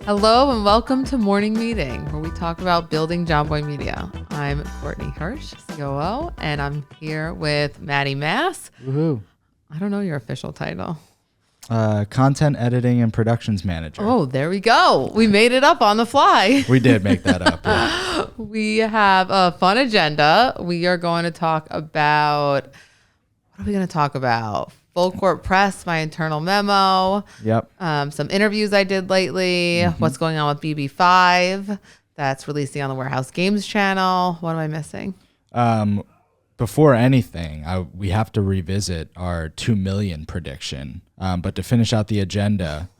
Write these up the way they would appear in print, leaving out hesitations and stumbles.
Hello and welcome to Morning Meeting, where we talk about building Jomboy Media. I'm Courtney Hirsch, COO, and I'm here with Matty Mass. Woohoo. I don't know your official title. Content editing and productions manager. Oh, there we go. We made it up on the fly. We did make that up. Yeah. We have a fun agenda. We are going to talk about, what are we going to talk about? Full court press, my internal memo. Yep. Some interviews I did lately. What's going on with BB5? That's releasing on the Warehouse Games channel. What am I missing? Before anything, we have to revisit our 2 million prediction. But to finish out the agenda,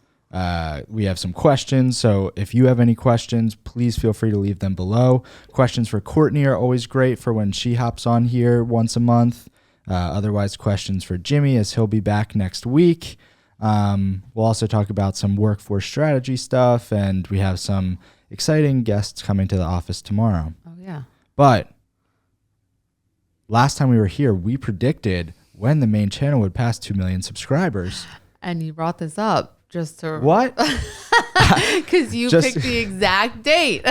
we have some questions. So if you have any questions, please feel free to leave them below. Questions for Courtney are always great for when she hops on here once a month. Otherwise, questions for Jimmy as he'll be back next week. We'll also talk about some workforce strategy stuff, and we have some exciting guests coming to the office tomorrow. Oh, yeah. But last time we were here, we predicted when the main channel would pass 2 million subscribers. And you brought this up just to... What? Because you picked the exact date.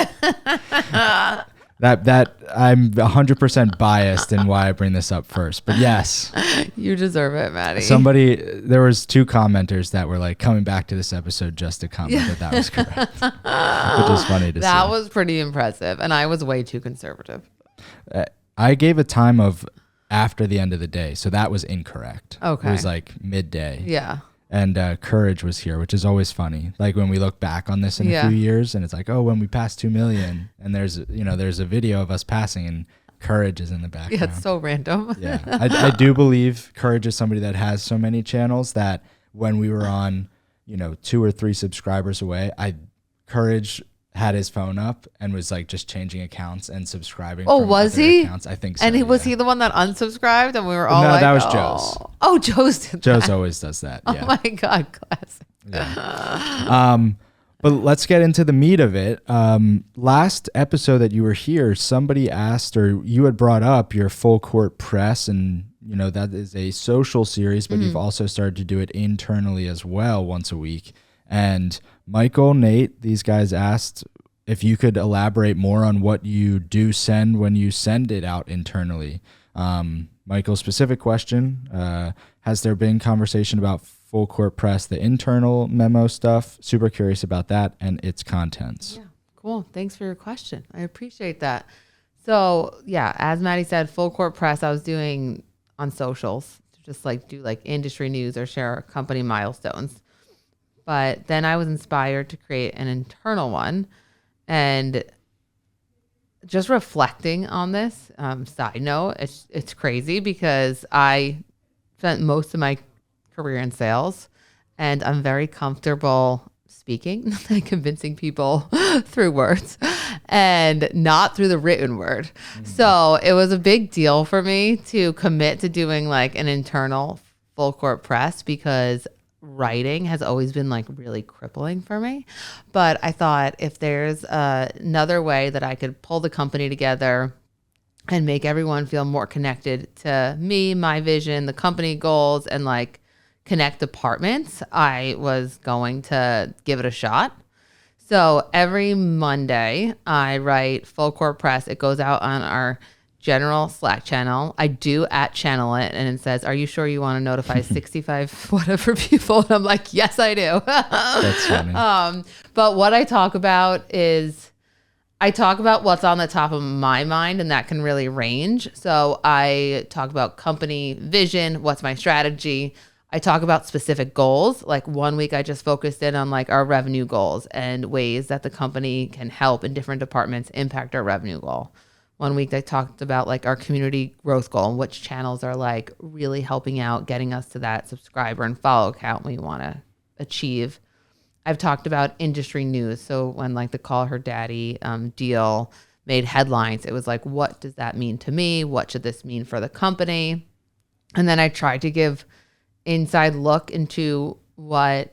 That I'm 100% biased in why I bring this up first, but yes, you deserve it, Matty. There was 2 commenters that were like coming back to this episode just to comment that was correct, which is funny to see. That was pretty impressive, and I was way too conservative. I gave a time of after the end of the day, so that was incorrect. Okay, it was like midday. Yeah. And Courage was here, which is always funny. Like when we look back on this in a few years, and it's like, oh, when we passed 2 million, and there's a video of us passing, and Courage is in the background. Yeah, it's so random. Yeah, I do believe Courage is somebody that has so many channels that when we were on, 2 or 3 subscribers away, Courage had his phone up and was like just changing accounts and subscribing. Oh, was he? Accounts. I think so. And was he the one that unsubscribed? And we were all that was Joe's. Oh, Joe's did that. Joe's always does that. Yeah. Oh my God, classic. Yeah. But let's get into the meat of it. Last episode that you were here, somebody asked, or you had brought up your full court press, and that is a social series, but you've also started to do it internally as well once a week. And Michael, Nate, these guys asked if you could elaborate more on what you do send when you send it out internally. Michael's specific question, has there been conversation about full court press, the internal memo stuff? Super curious about that and its contents. Yeah, cool. Thanks for your question. I appreciate that. So yeah, as Matty said, full court press I was doing on socials, just like do like industry news or share company milestones. But then I was inspired to create an internal one, and just reflecting on this, side note, it's crazy because I spent most of my career in sales, and I'm very comfortable speaking and convincing people through words and not through the written word. So it was a big deal for me to commit to doing like an internal full court press, because writing has always been like really crippling for me. But I thought if there's another way that I could pull the company together and make everyone feel more connected to me, my vision, the company goals, and like connect departments, I was going to give it a shot. So every Monday I write full court press. It goes out on our general Slack channel. I do @channel it, and it says, are you sure you want to notify 65 whatever people? And I'm like, yes, I do. That's funny. But what I talk about is I talk about what's on the top of my mind, and that can really range. So I talk about company vision, what's my strategy. I talk about specific goals. Like one week I just focused in on like our revenue goals and ways that the company can help in different departments impact our revenue goal. One week I talked about like our community growth goal and which channels are like really helping out, getting us to that subscriber and follow count we want to achieve. I've talked about industry news. So when like the Call Her Daddy deal made headlines, it was like, what does that mean to me? What should this mean for the company? And then I tried to give inside look into what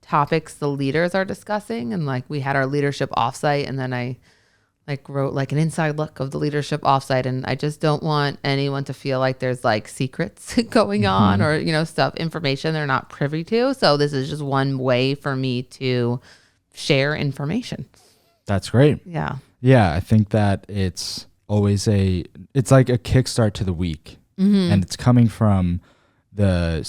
topics the leaders are discussing. And like we had our leadership offsite, and then I like wrote like an inside look of the leadership offsite. And I just don't want anyone to feel like there's like secrets going on or, stuff, information they're not privy to. So this is just one way for me to share information. That's great. Yeah. Yeah, I think that it's always it's like a kickstart to the week. And it's coming from the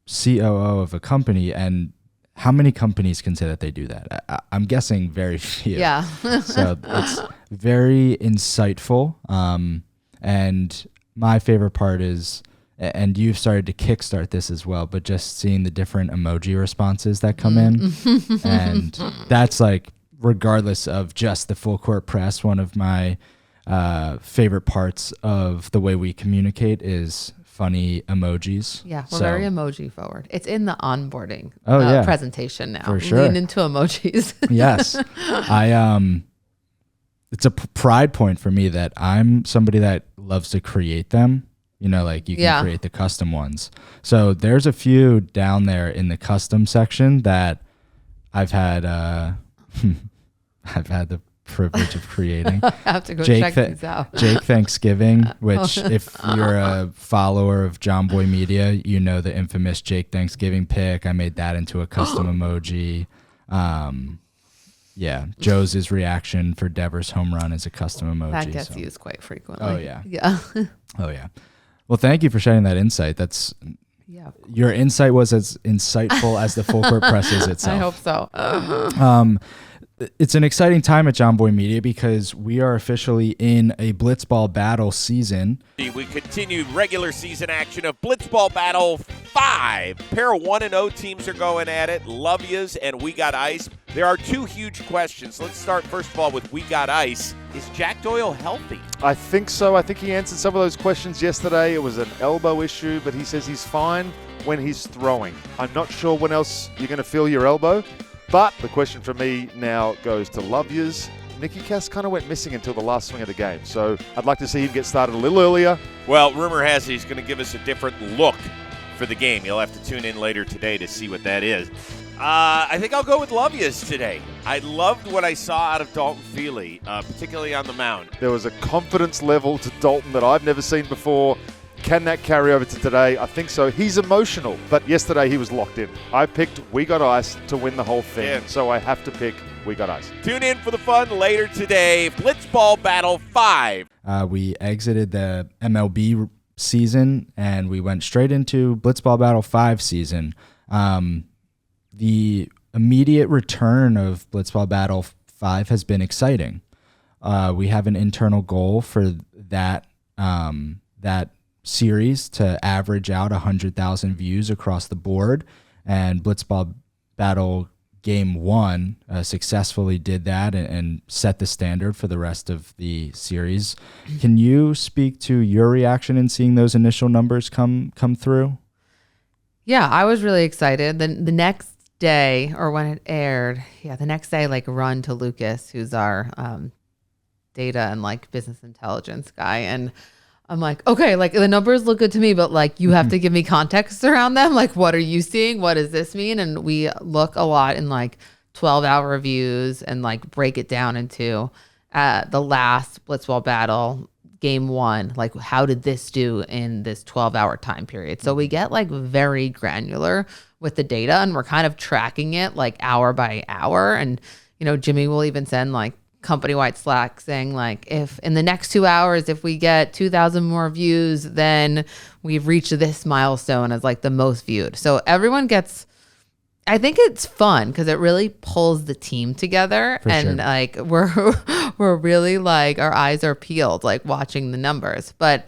COO of a company. And how many companies can say that they do that? I'm guessing very few. Yeah. So it's very insightful. And my favorite part is, and you've started to kickstart this as well, but just seeing the different emoji responses that come in. And that's like, regardless of just the full court press, one of my favorite parts of the way we communicate is funny emojis. Yeah, we're very emoji forward. It's in the onboarding presentation now. For sure. Lean into emojis. Yes. It's a pride point for me that I'm somebody that loves to create them. You know, like you can create the custom ones. So there's a few down there in the custom section that I've had I've had the privilege of creating. I have to go check these out. Jake Thanksgiving, which if you're a follower of Jomboy Media, you know the infamous Jake Thanksgiving pic. I made that into a custom emoji. Yeah, Joe's reaction for Devers' home run is a custom emoji. That gets used quite frequently. Oh, yeah. Yeah. Oh, yeah. Well, thank you for sharing that insight. Your insight was as insightful as the full court press is itself. I hope so. It's an exciting time at Jomboy Media because we are officially in a Blitzball Battle season. We continue regular season action of Blitzball Battle 5. Pair of 1-0 teams are going at it. Love Yous and We Got Ice. There are two huge questions. Let's start first of all with We Got Ice. Is Jack Doyle healthy? I think so. I think he answered some of those questions yesterday. It was an elbow issue, but he says he's fine when he's throwing. I'm not sure when else you're going to feel your elbow. But the question for me now goes to Love Yous. Nicky Cass kind of went missing until the last swing of the game. So I'd like to see him get started a little earlier. Well, rumor has it he's going to give us a different look for the game. You'll have to tune in later today to see what that is. I think I'll go with Love Yous today. I loved what I saw out of Dalton Feely, particularly on the mound. There was a confidence level to Dalton that I've never seen before. Can that carry over to today? I think so. He's emotional, but yesterday he was locked in. I picked We Got Ice to win the whole thing, so I have to pick We Got Ice. Tune in for the fun later today. Blitzball Battle 5. We exited the MLB season, and we went straight into Blitzball Battle 5 season. The immediate return of Blitzball Battle 5 has been exciting. We have an internal goal for that series to average out 100,000 views across the board, and Blitzball Battle Game 1 successfully did that and set the standard for the rest of the series. Can you speak to your reaction in seeing those initial numbers come through? Yeah, I was really excited. The next day, or when it aired, the next day, like, run to Lucas, who's our data and like business intelligence guy, and I'm like, okay, like the numbers look good to me, but like you have to give me context around them. Like, what are you seeing? What does this mean? And we look a lot in like 12-hour reviews and like break it down into the last Blitzball Battle Game 1. Like, how did this do in this 12-hour time period? So we get like very granular with the data, and we're kind of tracking it like hour by hour. And, you know, Jimmy will even send like company-wide Slack saying like, if in the next 2 hours, if we get 2,000 more views, then we've reached this milestone as like the most viewed. So everyone gets, I think it's fun because it really pulls the team together. For and sure. Like we're really like, our eyes are peeled, like watching the numbers. But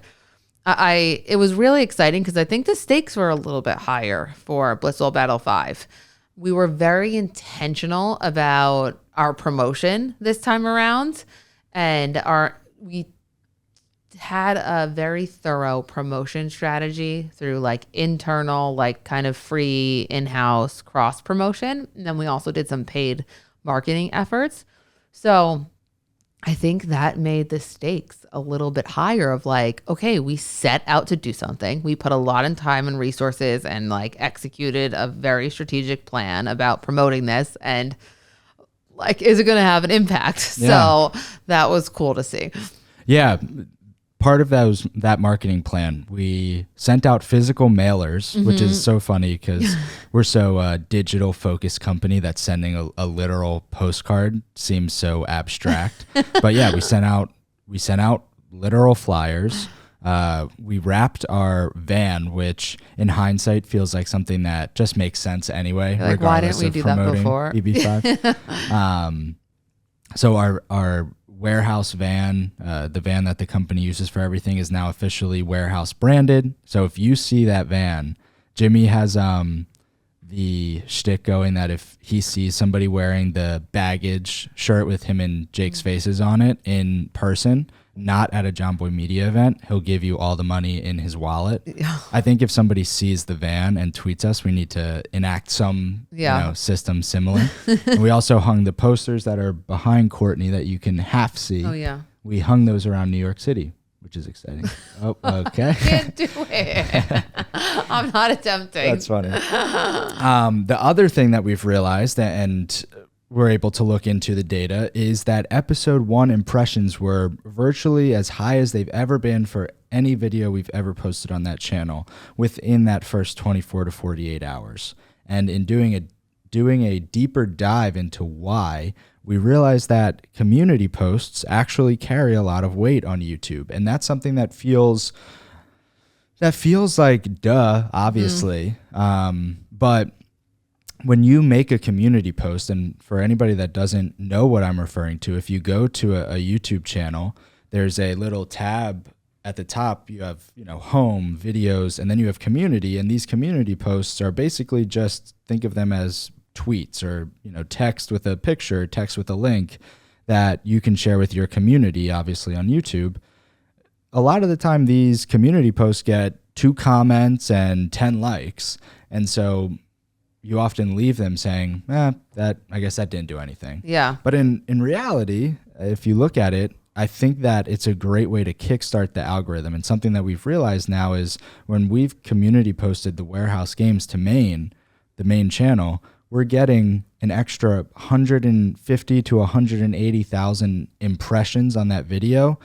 it was really exciting because I think the stakes were a little bit higher for Blitzball Battle 5. We were very intentional about our promotion this time around, and we had a very thorough promotion strategy through like internal, like kind of free in-house cross promotion. And then we also did some paid marketing efforts. So I think that made the stakes a little bit higher of like, okay, we set out to do something. We put a lot of time and resources and like executed a very strategic plan about promoting this, and like, is it going to have an impact? Yeah. So that was cool to see. Yeah. part of that marketing plan, we sent out physical mailers, which is so funny because we're so digital focused company that sending a literal postcard seems so abstract. But yeah, we sent out literal flyers. We wrapped our van, which in hindsight feels like something that just makes sense anyway. Like, why didn't we do that before? EB5. So our warehouse van, the van that the company uses for everything, is now officially warehouse branded. So if you see that van, Jimmy has the shtick going that if he sees somebody wearing the baggage shirt with him and Jake's faces on it in person, not at a Jomboy Media event, he'll give you all the money in his wallet. I think if somebody sees the van and tweets us, we need to enact some system similar. And we also hung the posters that are behind Courtney that you can half see. Oh, yeah. We hung those around New York City, which is exciting. Oh, okay. Can't do it. I'm not attempting. That's funny. The other thing that we've realized, and we're able to look into the data, is that episode 1 impressions were virtually as high as they've ever been for any video we've ever posted on that channel within that first 24 to 48 hours. And in doing a deeper dive into why, we realized that community posts actually carry a lot of weight on YouTube. And that's something that feels like duh, obviously. But when you make a community post, and for anybody that doesn't know what I'm referring to, if you go to a YouTube channel, there's a little tab at the top. You have, home, videos, and then you have community. And these community posts are basically just, think of them as tweets or, text with a picture, text with a link that you can share with your community, obviously on YouTube. A lot of the time, these community posts get 2 comments and 10 likes. And so you often leave them saying, I guess that didn't do anything. Yeah. But in reality, if you look at it, I think that it's a great way to kickstart the algorithm. And something that we've realized now is when we've community posted the warehouse games to the main channel, we're getting an extra 150 to 180,000 impressions on that video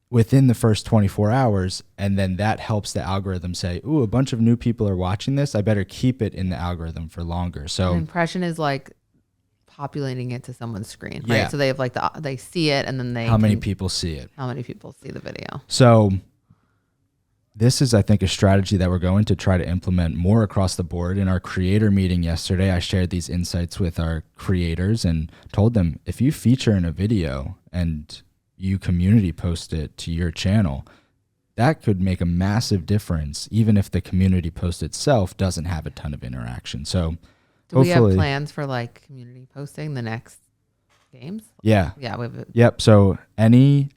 within the first 24 hours. And then that helps the algorithm say, ooh, a bunch of new people are watching this. I better keep it in the algorithm for longer. So an impression is like populating it to someone's screen, right? Yeah. So they have they see it and then how many people see it? How many people see the video? So this is, I think, a strategy that we're going to try to implement more across the board. In our creator meeting yesterday, I shared these insights with our creators and told them, if you feature in a video and you community post it to your channel, that could make a massive difference, even if the community post itself doesn't have a ton of interaction. So do we have plans for community posting the next games? Yeah. Yeah. Yep. So any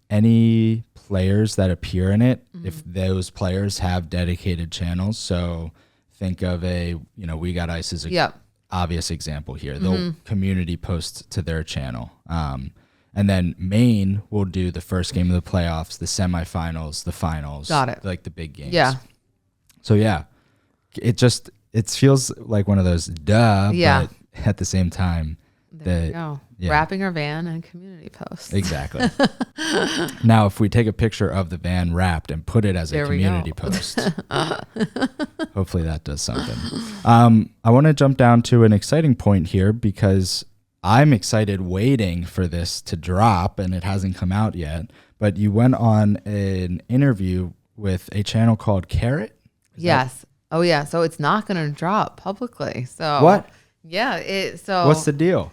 players that appear in it, if those players have dedicated channels, so think of We Got Ice as a obvious example here. They'll community post to their channel. And then Maine will do the first game of the playoffs, the semifinals, the finals. Got it. Like the big games. Yeah. So yeah, it feels like one of those duh, but at the same time, there you go. Yeah. Wrapping our van and community posts. Exactly. Now, if we take a picture of the van wrapped and put it as a community post, hopefully that does something. I want to jump down to an exciting point here because I'm excited waiting for this to drop and it hasn't come out yet. But you went on an interview with a channel called Karat? Yes. Oh, yeah. So it's not going to drop publicly. So what? Yeah. What's the deal?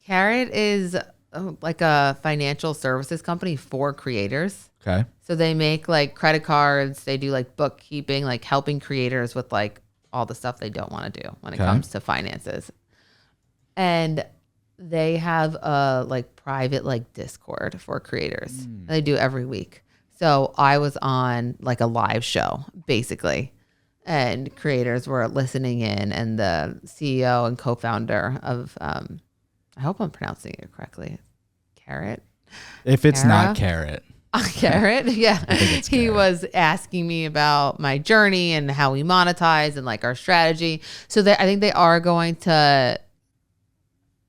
Karat is like a financial services company for creators. Okay. So they make credit cards. They do bookkeeping, helping creators with all the stuff they don't want to do when it comes to finances. And they have a private Discord for creators. They do every week. So I was on a live show basically, and creators were listening in, and the CEO and co-founder of I hope I'm pronouncing it correctly. Karat. If it's not Karat. Karat, yeah. He Karat. was asking me about my journey and how we monetize and our strategy. So I think they are going to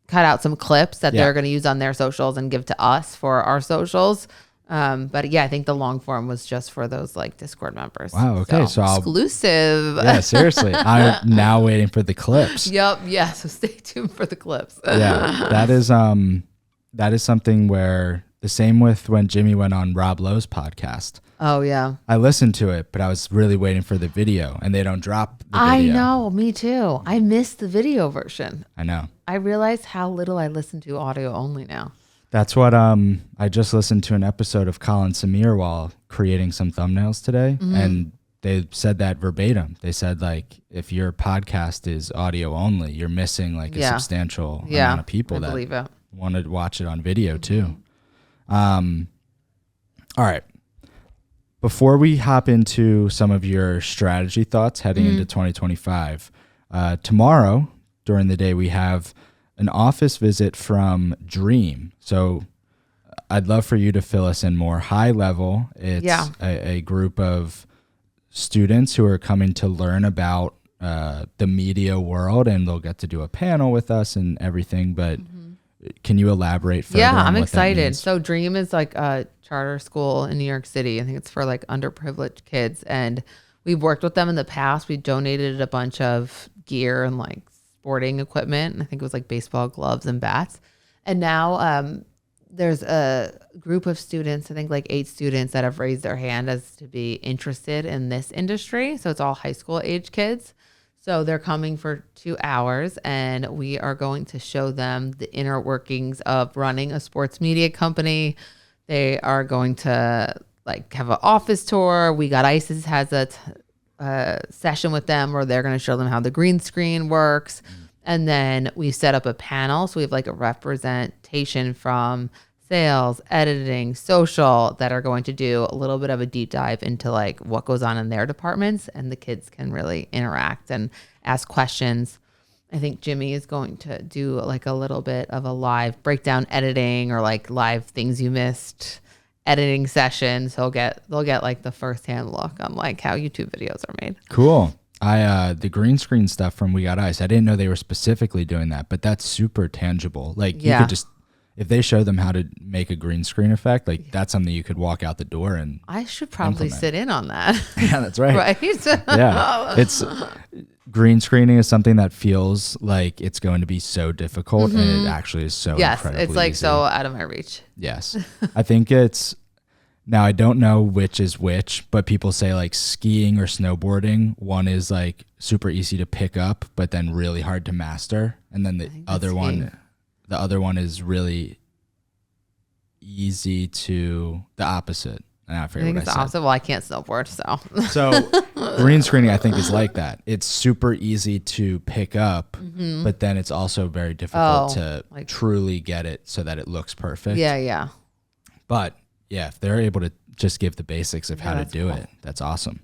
cut out some clips that they're going to use on their socials and give to us for our socials. But yeah, I think the long form was just for those like Discord members. Wow. Okay. So I'll, exclusive. yeah, seriously. I'm now waiting for the clips. Yep. Yeah. So stay tuned for the clips. Yeah. That is something where the same with when Jimmy went on Rob Lowe's podcast. Oh yeah. I listened to it, but I was really waiting for the video, and they don't drop the video. I know. Me too. I missed the video version. I know. I realized how little I listen to audio only now. That's what I just listened to an episode of Colin Samir while creating some thumbnails today, and they said that verbatim. They said, like, if your podcast is audio only, you're missing like a substantial amount of people that want to watch it on video too. All right. Before we hop into some of your strategy thoughts heading into 2025, tomorrow during the day we have an office visit from Dream. So I'd love for you to fill us in more. High level, it's a group of students who are coming to learn about the media world, and they'll get to do a panel with us and everything. But can you elaborate further? Yeah, on I'm what excited. that means? So Dream is like a charter school in New York City. I think it's for like underprivileged kids. And we've worked with them in the past. We donated a bunch of gear and like sporting equipment. I think it was like baseball gloves and bats. And now there's a group of students, I think like 8 students that have raised their hand as to be interested in this industry. So it's all high school age kids. So they're coming for 2 hours, and we are going to show them the inner workings of running a sports media company. They are going to like have an office tour. We Got Ice's has a session with them where they're going to show them how the green screen works. And then we set up a panel. So we have like a representation from sales, editing, social that are going to do a little bit of a deep dive into like what goes on in their departments, and the kids can really interact and ask questions. I think Jimmy is going to do like a little bit of a live breakdown editing or like live things you missed editing sessions. They'll get like the firsthand look on like how YouTube videos are made. Cool. The green screen stuff from We Got Ice, I didn't know they were specifically doing that, but that's super tangible. Like you could just, if they show them how to make a green screen effect, like that's something you could walk out the door and I should probably sit in on that. Yeah, that's right. Right? Yeah. It's green screening is something that feels like it's going to be so difficult, and it actually is so incredibly it's like easy. so out of my reach. Yes. I think it's, now I don't know which is which, but people say like skiing or snowboarding, one is like super easy to pick up, but then really hard to master. And then the other one is really easy to the opposite. And I forget I think what it's I the said. opposite. Well, I can't snowboard, so. So green screening, I think, is like that. It's super easy to pick up, but then it's also very difficult to like, truly get it so that it looks perfect. Yeah. But yeah, if they're able to just give the basics of how to do it, that's awesome.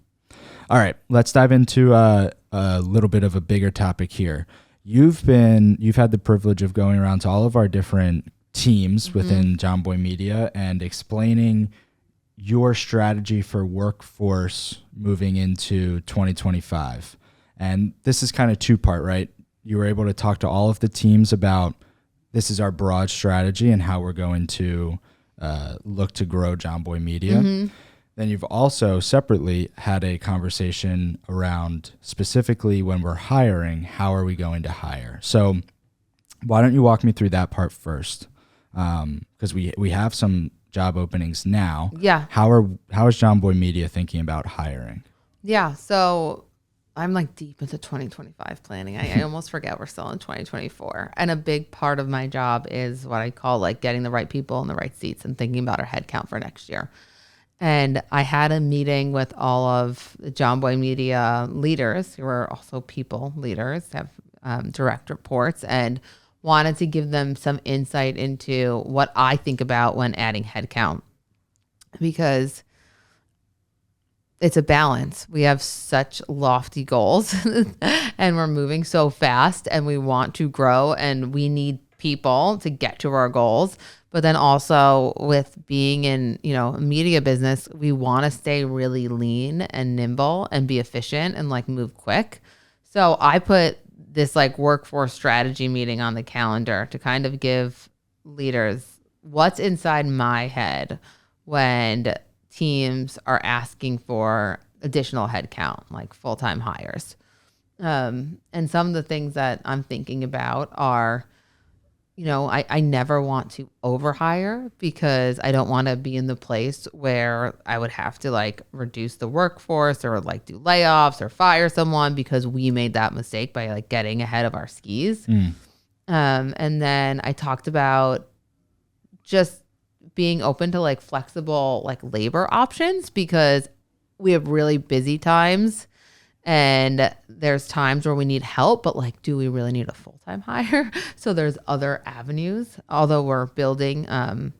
All right, let's dive into a little bit of a bigger topic here. You've had the privilege of going around to all of our different teams within Jomboy Media and explaining your strategy for workforce moving into 2025. And this is kind of 2-part, right? You were able to talk to all of the teams about this is our broad strategy and how we're going to look to grow Jomboy Media. Then you've also separately had a conversation around specifically when we're hiring, how are we going to hire? So why don't you walk me through that part first? Because we have some job openings now. Yeah. How is Jomboy Media thinking about hiring? Yeah. So I'm like deep into 2025 planning. I almost forget we're still in 2024. And a big part of my job is what I call like getting the right people in the right seats and thinking about our head count for next year. And I had a meeting with all of the Jomboy Media leaders who are also people leaders, have direct reports, and wanted to give them some insight into what I think about when adding headcount, because it's a balance. We have such lofty goals and we're moving so fast and we want to grow and we need people to get to our goals. But then also with being in, a media business, we want to stay really lean and nimble and be efficient and like move quick. So I put this like workforce strategy meeting on the calendar to kind of give leaders what's inside my head. when teams are asking for additional headcount, like full-time hires. And some of the things that I'm thinking about are, I never want to overhire because I don't want to be in the place where I would have to like reduce the workforce or like do layoffs or fire someone because we made that mistake by like getting ahead of our skis. And then I talked about just being open to like flexible like labor options because we have really busy times. And there's times where we need help, but like, do we really need a full-time hire? So there's other avenues. Although we're building, a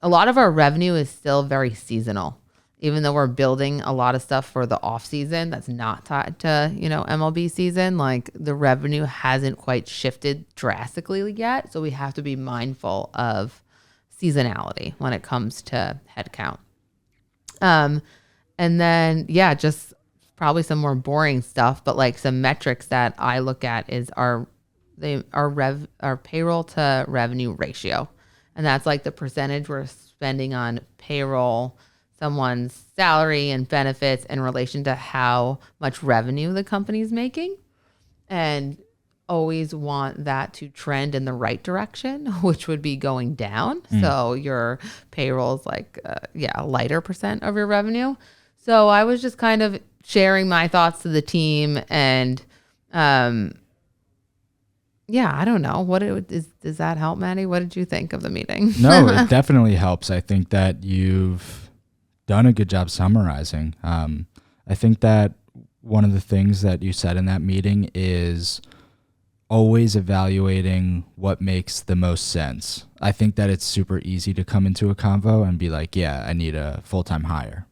lot of our revenue is still very seasonal. Even though we're building a lot of stuff for the off season that's not tied to, MLB season, like the revenue hasn't quite shifted drastically yet. So we have to be mindful of seasonality when it comes to headcount. And then, just probably some more boring stuff, but like some metrics that I look at is our payroll to revenue ratio. And that's like the percentage we're spending on payroll, someone's salary and benefits in relation to how much revenue the company's making. And always want that to trend in the right direction, which would be going down. So your payroll is like, a lighter percent of your revenue. So I was just kind of sharing my thoughts to the team and, I don't know. Does that help, Matty? What did you think of the meeting? No, it definitely helps. I think that you've done a good job summarizing. I think that one of the things that you said in that meeting is always evaluating what makes the most sense. I think that it's super easy to come into a convo and be like, I need a full-time hire.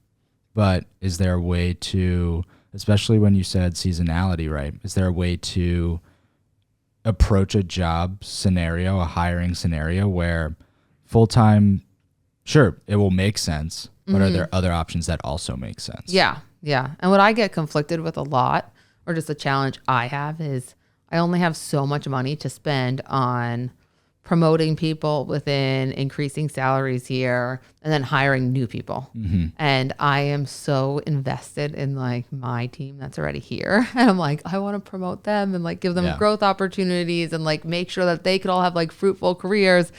But is there a way to, especially when you said seasonality, right? Is there a way to approach a job scenario, a hiring scenario where full-time, sure, it will make sense, but are there other options that also make sense? Yeah. And what I get conflicted with a lot, or just a challenge I have, is I only have so much money to spend on promoting people within increasing salaries here and then hiring new people. And I am so invested in like my team that's already here. And I'm like, I want to promote them and like give them growth opportunities and like make sure that they could all have like fruitful careers.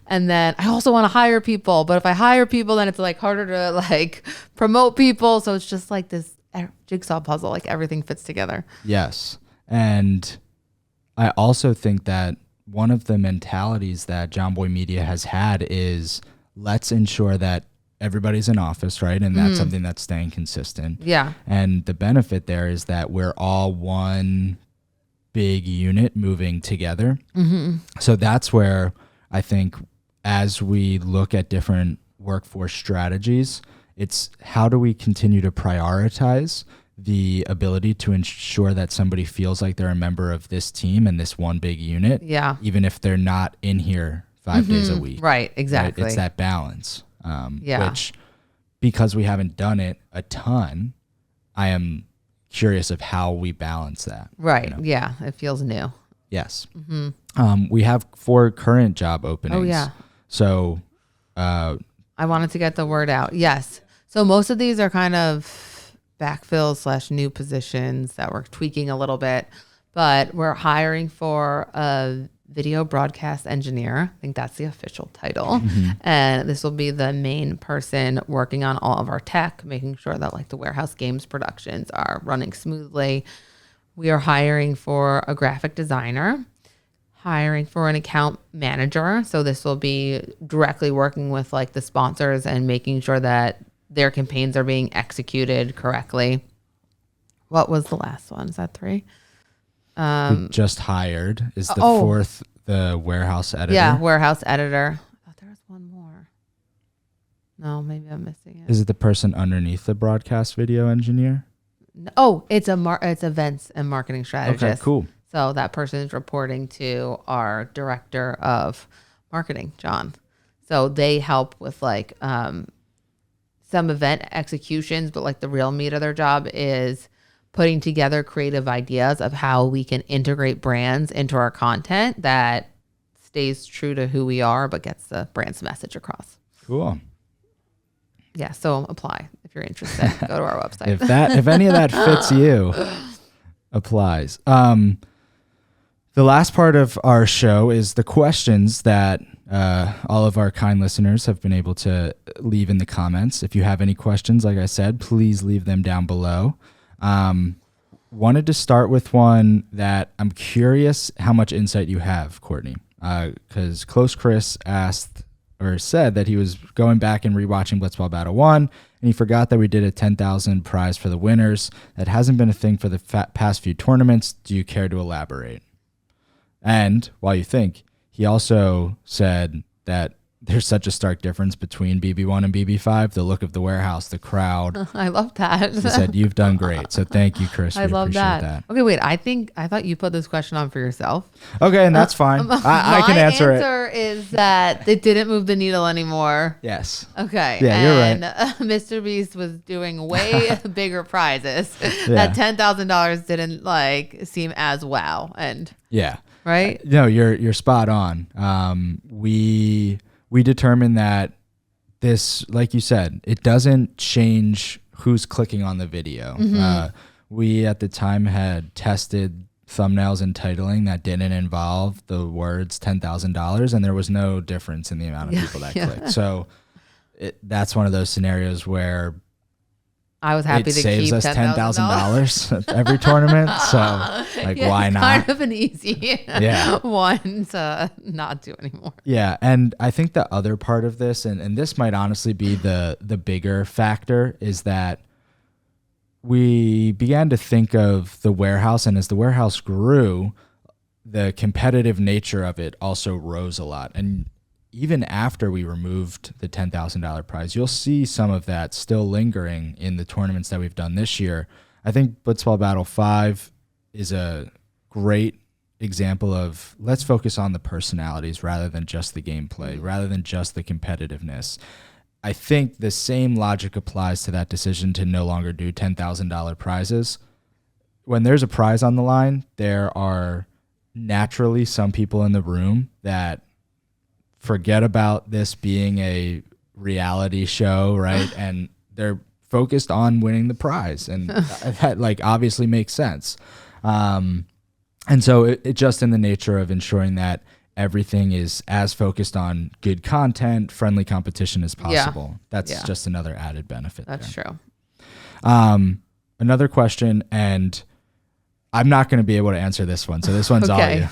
And then I also want to hire people. But if I hire people, then it's like harder to like promote people. So it's just like this jigsaw puzzle, like everything fits together. Yes. And I also think that one of the mentalities that Jomboy Media has had is let's ensure that everybody's in office, right? And that's something that's staying consistent. Yeah. And the benefit there is that we're all one big unit moving together. So that's where I think as we look at different workforce strategies, it's how do we continue to prioritize the ability to ensure that somebody feels like they're a member of this team and this one big unit, even if they're not in here 5 days a week. Right, exactly. Right? It's that balance, which because we haven't done it a ton, I am curious of how we balance that. Right, yeah, it feels new. Yes. We have 4 current job openings. Oh, yeah. So I wanted to get the word out. Yes. So most of these are kind of backfill / new positions that we're tweaking a little bit, but we're hiring for a video broadcast engineer. I think that's the official title. And this will be the main person working on all of our tech, making sure that like the warehouse games productions are running smoothly. We are hiring for a graphic designer, hiring for an account manager. So this will be directly working with like the sponsors and making sure that their campaigns are being executed correctly. What was the last one? Is that 3? we just hired is the 4th, the warehouse editor. Yeah, warehouse editor. I thought there was one more. No, maybe I'm missing it. Is it the person underneath the broadcast video engineer? Oh, it's it's events and marketing strategist. Okay, cool. So that person is reporting to our director of marketing, John. So they help with like some event executions, but like the real meat of their job is putting together creative ideas of how we can integrate brands into our content that stays true to who we are, but gets the brand's message across. Cool. Yeah, so apply if you're interested. Go to our website. If any of that fits you, applies. The last part of our show is the questions that all of our kind listeners have been able to leave in the comments. If you have any questions, like I said, please leave them down below. Wanted to start with one that I'm curious how much insight you have, Courtney, because Close Chris asked or said that he was going back and rewatching Blitzball Battle 1, and he forgot that we did a 10,000 prize for the winners. That hasn't been a thing for the past few tournaments. Do you care to elaborate? And while you think, he also said that there's such a stark difference between BB1 and BB5, the look of the warehouse, the crowd. I love that. He said, you've done great. So thank you, Chris. I love appreciate that. Okay, wait. I thought you put this question on for yourself. Okay, and that's fine. I can answer it. My answer is that it didn't move the needle anymore. Yes. Okay. Yeah, you're right. And Mr. Beast was doing way bigger prizes. That $10,000 didn't seem as wow. And yeah. Right? No, you're spot on. We determined that this, like you said, it doesn't change who's clicking on the video. Mm-hmm. We at the time had tested thumbnails and titling that didn't involve the words $10,000, and there was no difference in the amount of people that clicked. So that's one of those scenarios where I was happy it to saves keep us $10,000 every tournament. So why not? Kind of an easy one to not do anymore. Yeah. And I think the other part of this, and this might honestly be the bigger factor, is that we began to think of the warehouse, and as the warehouse grew, the competitive nature of it also rose a lot. And even after we removed the $10,000 prize, you'll see some of that still lingering in the tournaments that we've done this year. I think Blitzball Battle 5 is a great example of let's focus on the personalities rather than just the gameplay, rather than just the competitiveness. I think the same logic applies to that decision to no longer do $10,000 prizes. When there's a prize on the line, there are naturally some people in the room that forget about this being a reality show, right? And they're focused on winning the prize, and that obviously makes sense. And so it just in the nature of ensuring that everything is as focused on good content, friendly competition as possible. That's just another added benefit. That's true. Another question, and I'm not going to be able to answer this one, so this one's all you.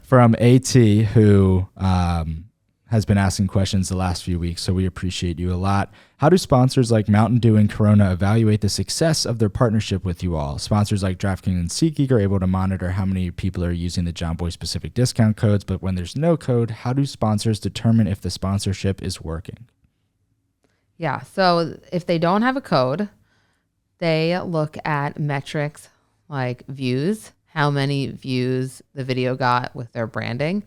From AT, who has been asking questions the last few weeks, so we appreciate you a lot. How do sponsors like Mountain Dew and Corona evaluate the success of their partnership with you all? Sponsors like DraftKings and SeatGeek are able to monitor how many people are using the Jomboy specific discount codes, but when there's no code, how do sponsors determine if the sponsorship is working? Yeah, so if they don't have a code, they look at metrics like views, how many views the video got with their branding.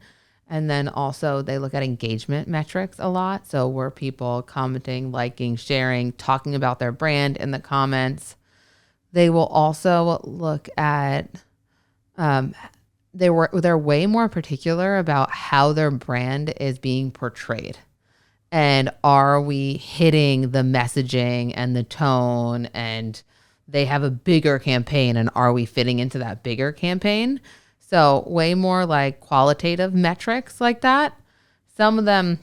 And then also they look at engagement metrics a lot. So were people commenting, liking, sharing, talking about their brand in the comments? They will also look at, they're way more particular about how their brand is being portrayed. And are we hitting the messaging and the tone, and they have a bigger campaign, and are we fitting into that bigger campaign? So way more qualitative metrics like that. Some of them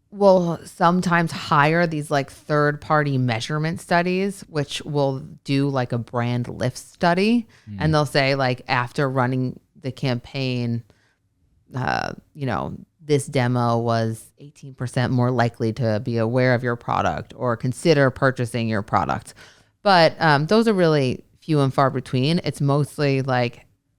will sometimes hire these third-party measurement studies, which will do a brand lift study. And they'll say after running the campaign, this demo was 18% more likely to be aware of your product or consider purchasing your product. But those are really few and far between. It's mostly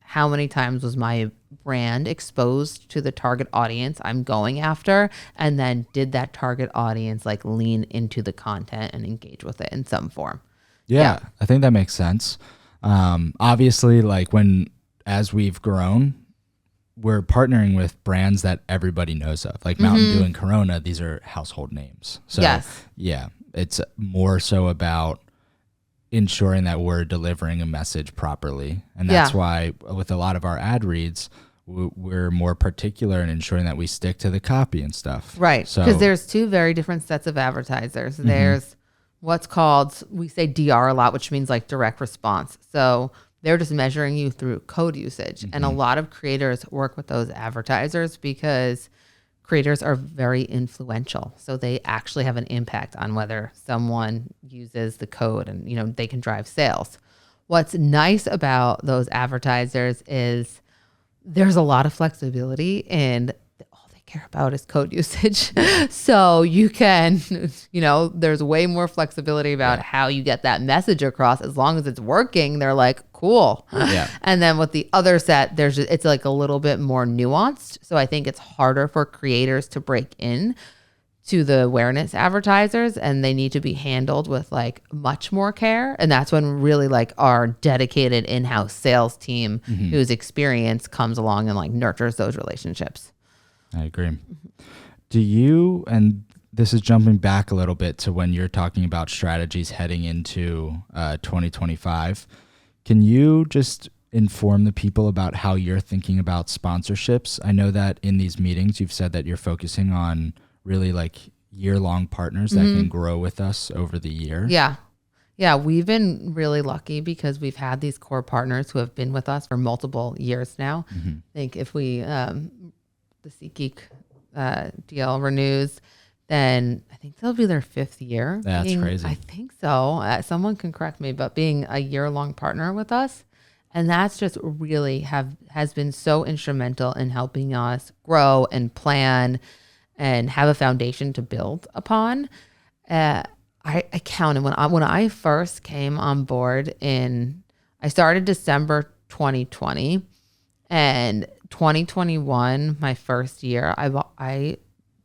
how many times was my brand exposed to the target audience I'm going after, and then did that target audience lean into the content and engage with it in some form. Yeah. I think that makes sense. Obviously, as we've grown, we're partnering with brands that everybody knows of, Mountain Dew and Corona. These are household names. So yeah, it's more so about ensuring that we're delivering a message properly. And that's why with a lot of our ad reads, we're more particular in ensuring that we stick to the copy and stuff. Right. So Because there's two very different sets of advertisers. There's what's called, we say DR a lot, which means like direct response. So they're just measuring you through code usage. And a lot of creators work with those advertisers because creators are very influential. So they actually have an impact on whether someone uses the code and, they can drive sales. What's nice about those advertisers is there's a lot of flexibility and all they care about is code usage. So you can, there's way more flexibility about how you get that message across. As long as it's working, they're like, cool. Yeah. And then with the other set, it's like a little bit more nuanced. So I think it's harder for creators to break in to the awareness advertisers, and they need to be handled with like much more care. And that's when really like our dedicated in-house sales team whose experience comes along and like nurtures those relationships. I agree. Do you, and this is jumping back a little bit to when you're talking about strategies heading into 2025, can you just inform the people about how you're thinking about sponsorships? I know that in these meetings, you've said that you're focusing on really like year-long partners that can grow with us over the year. Yeah, we've been really lucky because we've had these core partners who have been with us for multiple years now. I think if we, the SeatGeek deal renews, then I think they'll be their 5th year. That's crazy. I think so. Someone can correct me, but being a year-long partner with us, and that's just really has been so instrumental in helping us grow and plan and have a foundation to build upon. I counted when I first came on board I started December 2020, and 2021, my first year, I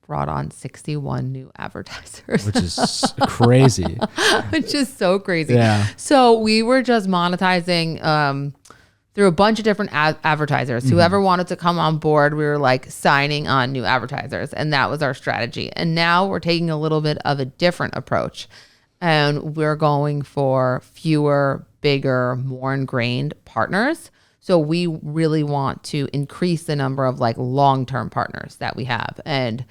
brought on 61 new advertisers. Which is crazy. Which is so crazy. Yeah. So we were just monetizing through a bunch of different advertisers. Whoever wanted to come on board, we were like signing on new advertisers. And that was our strategy. And now we're taking a little bit of a different approach. And we're going for fewer, bigger, more ingrained partners. So we really want to increase the number of like long-term partners that we have. And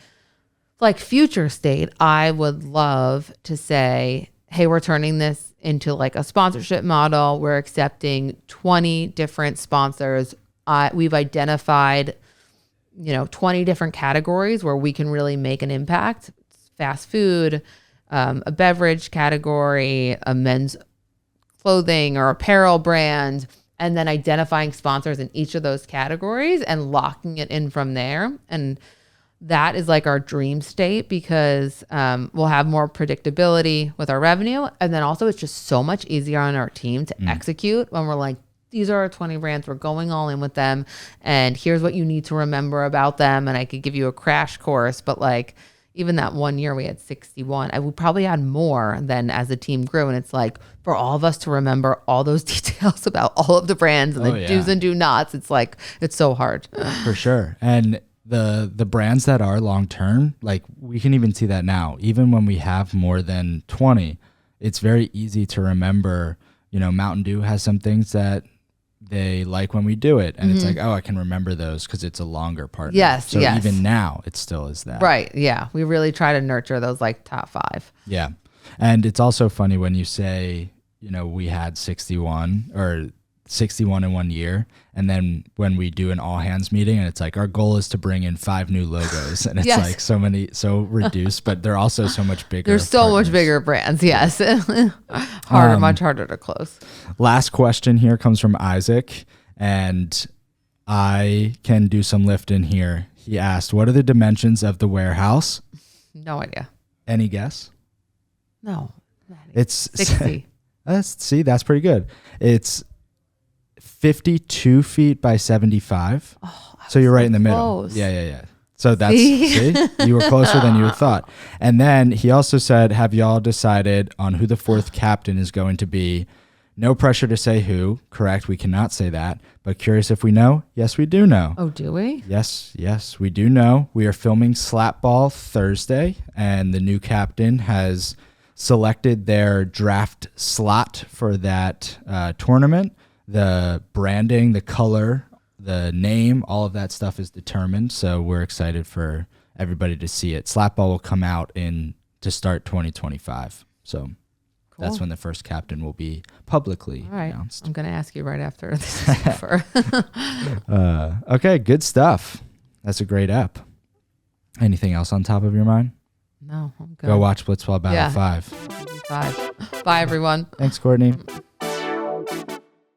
like future state, I would love to say, hey, we're turning this into like a sponsorship model. We're accepting 20 different sponsors. We've identified, 20 different categories where we can really make an impact. Fast food, a beverage category, a men's clothing or apparel brand, and then identifying sponsors in each of those categories and locking it in from there. And that is like our dream state because we'll have more predictability with our revenue. And then also it's just so much easier on our team to execute when we're like, these are our 20 brands. We're going all in with them. And here's what you need to remember about them. And I could give you a crash course. But like even that one year we had 61. I would probably add more than as the team grew. And it's like for all of us to remember all those details about all of the brands and the do's and do nots. It's like, it's so hard. For sure. And the brands that are long term, like we can even see that now. Even when we have more than 20, it's very easy to remember. Mountain Dew has some things that they like when we do it, and it's like, oh, I can remember those because it's a longer partner. Yes. Even now, it still is that. Right. Yeah. We really try to nurture those like top 5. Yeah, and it's also funny when you say, we had 61 or 61 in 1 year, and then when we do an all hands meeting and it's like our goal is to bring in 5 new logos, and it's like so reduced, but they're also so much bigger. There's so much bigger brands. Yes. Much harder to close. Last question here comes from Isaac, and I can do some lift in here. He asked, what are the dimensions of the warehouse? No idea. Any guess? No. It's 60. That's pretty good. It's 52 feet by 75. Oh, so you're right in the close. middle. Yeah. So that's, see, you were closer than you had thought. And then he also said, have y'all decided on who the 4th captain is going to be? No pressure to say who. Correct. We cannot say that. But curious if we know? Yes, we do know. Oh, do we? Yes, we do know. We are filming Slapball Thursday, and the new captain has selected their draft slot for that tournament. The branding, the color, the name, all of that stuff is determined. So we're excited for everybody to see it. Slapball will come out to start 2025. So that's when the first captain will be publicly announced. I'm going to ask you right after this is over. Okay, good stuff. That's a great app. Anything else on top of your mind? No, I'm good. Go watch Blitzball Battle 5. 5. Bye, everyone. Thanks, Courtney.